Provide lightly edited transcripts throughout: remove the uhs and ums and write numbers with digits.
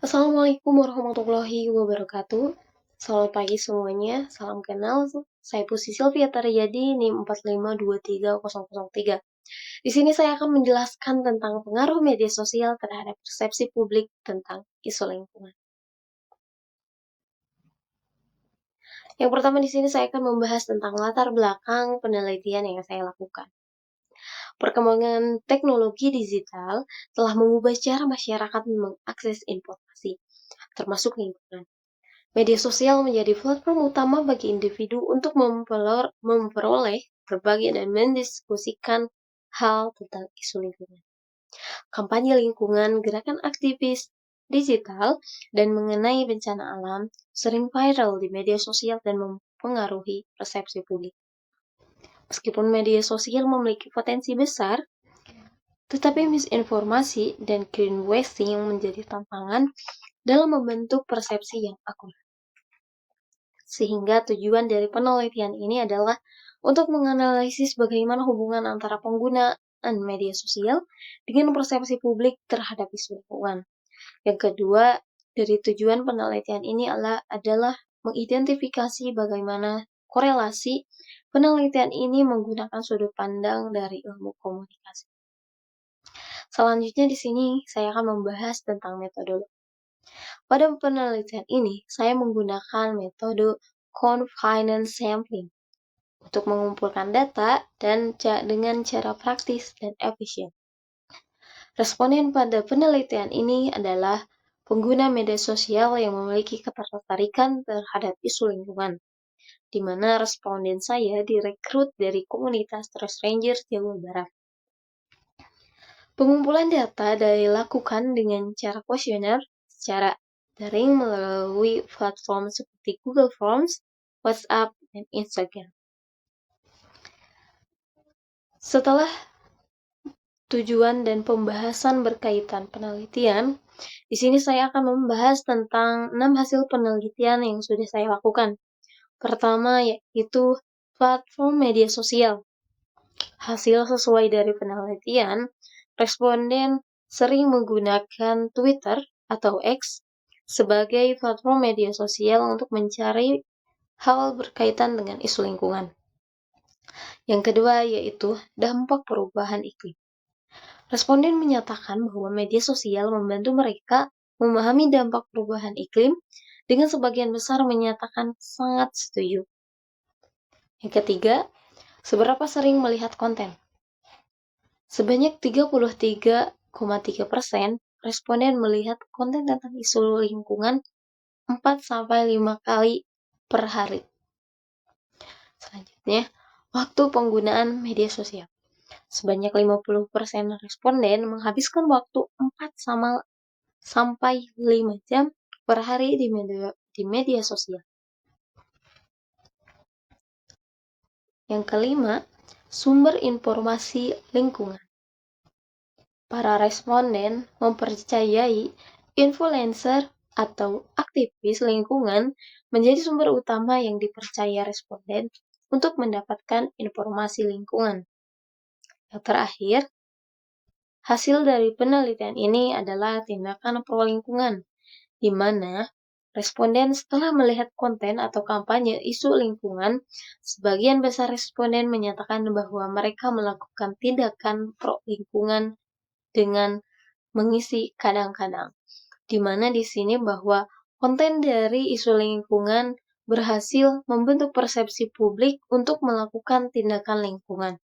Assalamualaikum warahmatullahi wabarakatuh. Selamat pagi semuanya, salam kenal. Saya Pusi Sylvia Taryadi, NIM 4523003. Di sini saya akan menjelaskan tentang pengaruh media sosial terhadap persepsi publik tentang isu lingkungan. Yang pertama di sini saya akan membahas tentang latar belakang penelitian yang saya lakukan. Perkembangan teknologi digital telah mengubah cara masyarakat mengakses informasi, termasuk lingkungan. Media sosial menjadi platform utama bagi individu untuk memperoleh, berbagi, dan mendiskusikan hal tentang isu lingkungan. Kampanye lingkungan, gerakan aktivis digital, dan mengenai bencana alam sering viral di media sosial dan mempengaruhi persepsi publik. Meskipun media sosial memiliki potensi besar, tetapi misinformasi dan greenwashing menjadi tantangan dalam membentuk persepsi yang akurat. Sehingga tujuan dari penelitian ini adalah untuk menganalisis bagaimana hubungan antara penggunaan media sosial dengan persepsi publik terhadap isu lingkungan. Yang kedua, dari tujuan penelitian ini adalah mengidentifikasi bagaimana korelasi penelitian ini menggunakan sudut pandang dari ilmu komunikasi. Selanjutnya di sini saya akan membahas tentang metodologi. Pada penelitian ini, saya menggunakan metode confinement sampling untuk mengumpulkan data dan dengan cara praktis dan efisien. Responden pada penelitian ini adalah pengguna media sosial yang memiliki ketertarikan terhadap isu lingkungan, di mana responden saya direkrut dari komunitas Trust Rangers Jawa Barat. Pengumpulan data dilakukan dengan cara kuesioner secara daring melalui platform seperti Google Forms, WhatsApp, dan Instagram. Setelah tujuan dan pembahasan berkaitan penelitian, di sini saya akan membahas tentang 6 hasil penelitian yang sudah saya lakukan. Pertama yaitu platform media sosial. Hasil sesuai dari penelitian, responden sering menggunakan Twitter atau X sebagai platform media sosial untuk mencari hal berkaitan dengan isu lingkungan. Yang kedua yaitu dampak perubahan iklim. Responden menyatakan bahwa media sosial membantu mereka memahami dampak perubahan iklim, dengan sebagian besar menyatakan sangat setuju. Yang ketiga, seberapa sering melihat konten. Sebanyak 33,3% responden melihat konten tentang isu lingkungan 4-5 kali per hari. Selanjutnya, waktu penggunaan media sosial. Sebanyak 50% responden menghabiskan waktu 4-5 jam per hari di media sosial. Yang kelima, sumber informasi lingkungan. Para responden mempercayai influencer atau aktivis lingkungan menjadi sumber utama yang dipercaya responden untuk mendapatkan informasi lingkungan. Yang terakhir, hasil dari penelitian ini adalah tindakan pro lingkungan, di mana responden setelah melihat konten atau kampanye isu lingkungan, sebagian besar responden menyatakan bahwa mereka melakukan tindakan pro lingkungan dengan mengisi kadang-kadang. Di mana di sini bahwa konten dari isu lingkungan berhasil membentuk persepsi publik untuk melakukan tindakan lingkungan.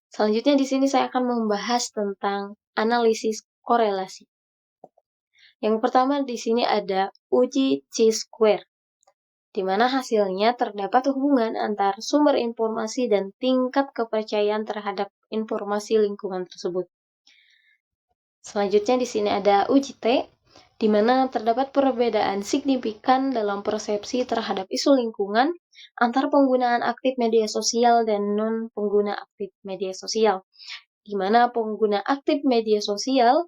Selanjutnya di sini saya akan membahas tentang analisis korelasi. Yang pertama di sini ada uji Chi-square, di mana hasilnya terdapat hubungan antara sumber informasi dan tingkat kepercayaan terhadap informasi lingkungan tersebut. Selanjutnya di sini ada uji T, di mana terdapat perbedaan signifikan dalam persepsi terhadap isu lingkungan antar penggunaan aktif media sosial dan non-pengguna aktif media sosial, di mana pengguna aktif media sosial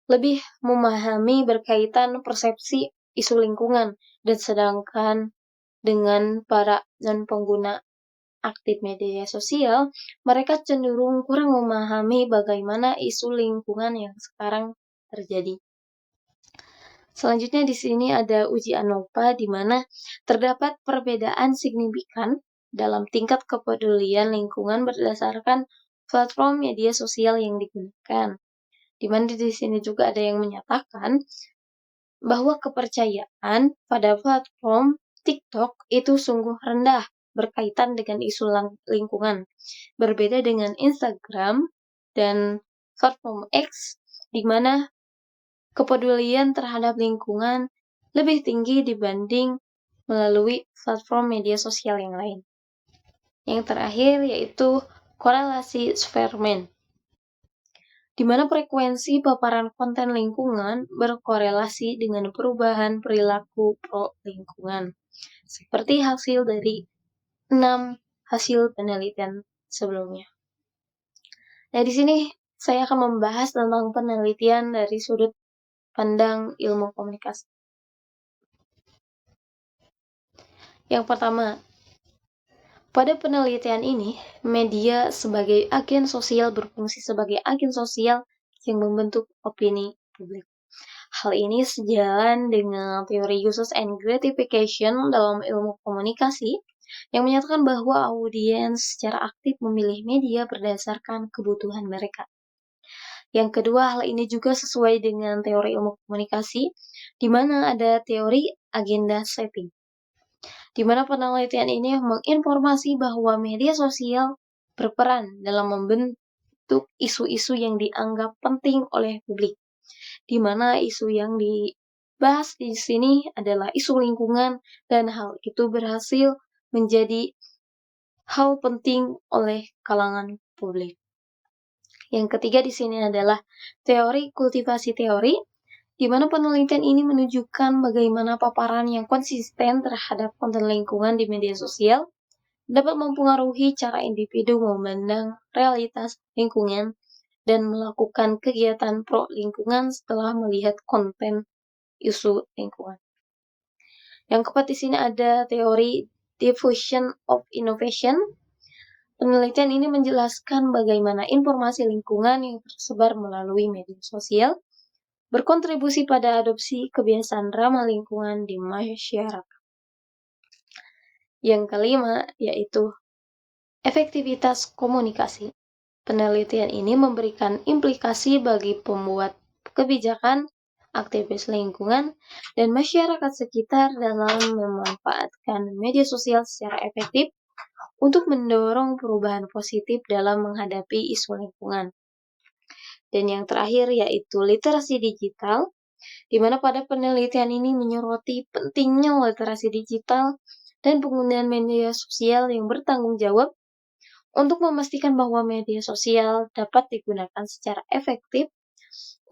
lebih memahami berkaitan persepsi isu lingkungan, dan sedangkan dengan para non-pengguna aktif media sosial, mereka cenderung kurang memahami bagaimana isu lingkungan yang sekarang terjadi. Selanjutnya di sini ada uji ANOVA di mana terdapat perbedaan signifikan dalam tingkat kepedulian lingkungan berdasarkan platform media sosial yang digunakan. Di mana di sini juga ada yang menyatakan bahwa kepercayaan pada platform TikTok itu sungguh rendah berkaitan dengan isu lingkungan. Berbeda dengan Instagram dan platform X, di mana kepedulian terhadap lingkungan lebih tinggi dibanding melalui platform media sosial yang lain. Yang terakhir yaitu korelasi Spearman, di mana frekuensi paparan konten lingkungan berkorelasi dengan perubahan perilaku pro lingkungan, seperti hasil dari 6 hasil penelitian sebelumnya. Nah, di sini saya akan membahas tentang penelitian dari sudut pandang ilmu komunikasi. Yang pertama, pada penelitian ini, media sebagai agen sosial berfungsi sebagai agen sosial yang membentuk opini publik. Hal ini sejalan dengan teori uses and gratification dalam ilmu komunikasi yang menyatakan bahwa audiens secara aktif memilih media berdasarkan kebutuhan mereka. Yang kedua, hal ini juga sesuai dengan teori ilmu komunikasi, di mana ada teori agenda setting, di mana penelitian ini menginformasi bahwa media sosial berperan dalam membentuk isu-isu yang dianggap penting oleh publik, di mana isu yang dibahas di sini adalah isu lingkungan, dan hal itu berhasil menjadi hal penting oleh kalangan publik. Yang ketiga di sini adalah teori kultivasi teori, di mana penelitian ini menunjukkan bagaimana paparan yang konsisten terhadap konten lingkungan di media sosial dapat mempengaruhi cara individu memandang realitas lingkungan dan melakukan kegiatan pro lingkungan setelah melihat konten isu lingkungan. Yang keempat di sini ada teori diffusion of innovation. Penelitian ini menjelaskan bagaimana informasi lingkungan yang tersebar melalui media sosial berkontribusi pada adopsi kebiasaan ramah lingkungan di masyarakat. Yang kelima yaitu efektivitas komunikasi. Penelitian ini memberikan implikasi bagi pembuat kebijakan, aktivis lingkungan, dan masyarakat sekitar dalam memanfaatkan media sosial secara efektif untuk mendorong perubahan positif dalam menghadapi isu lingkungan. Dan yang terakhir yaitu literasi digital, di mana pada penelitian ini menyoroti pentingnya literasi digital dan penggunaan media sosial yang bertanggung jawab untuk memastikan bahwa media sosial dapat digunakan secara efektif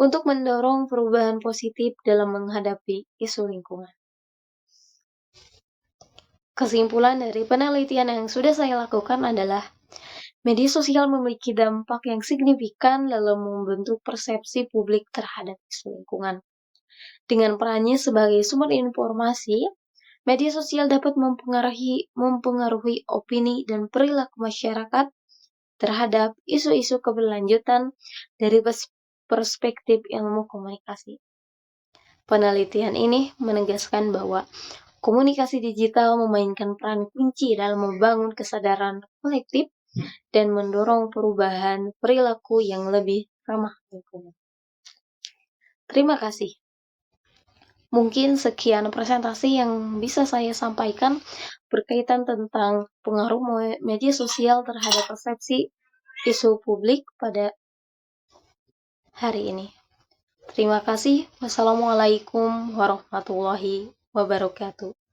untuk mendorong perubahan positif dalam menghadapi isu lingkungan. Kesimpulan dari penelitian yang sudah saya lakukan adalah media sosial memiliki dampak yang signifikan dalam membentuk persepsi publik terhadap isu lingkungan. Dengan perannya sebagai sumber informasi, media sosial dapat mempengaruhi opini dan perilaku masyarakat terhadap isu-isu keberlanjutan dari perspektif ilmu komunikasi. Penelitian ini menegaskan bahwa komunikasi digital memainkan peran kunci dalam membangun kesadaran kolektif dan mendorong perubahan perilaku yang lebih ramah lingkungan. Terima kasih. Mungkin sekian presentasi yang bisa saya sampaikan berkaitan tentang pengaruh media sosial terhadap persepsi isu publik pada hari ini. Terima kasih. Wassalamualaikum warahmatullahi wabarakatuh.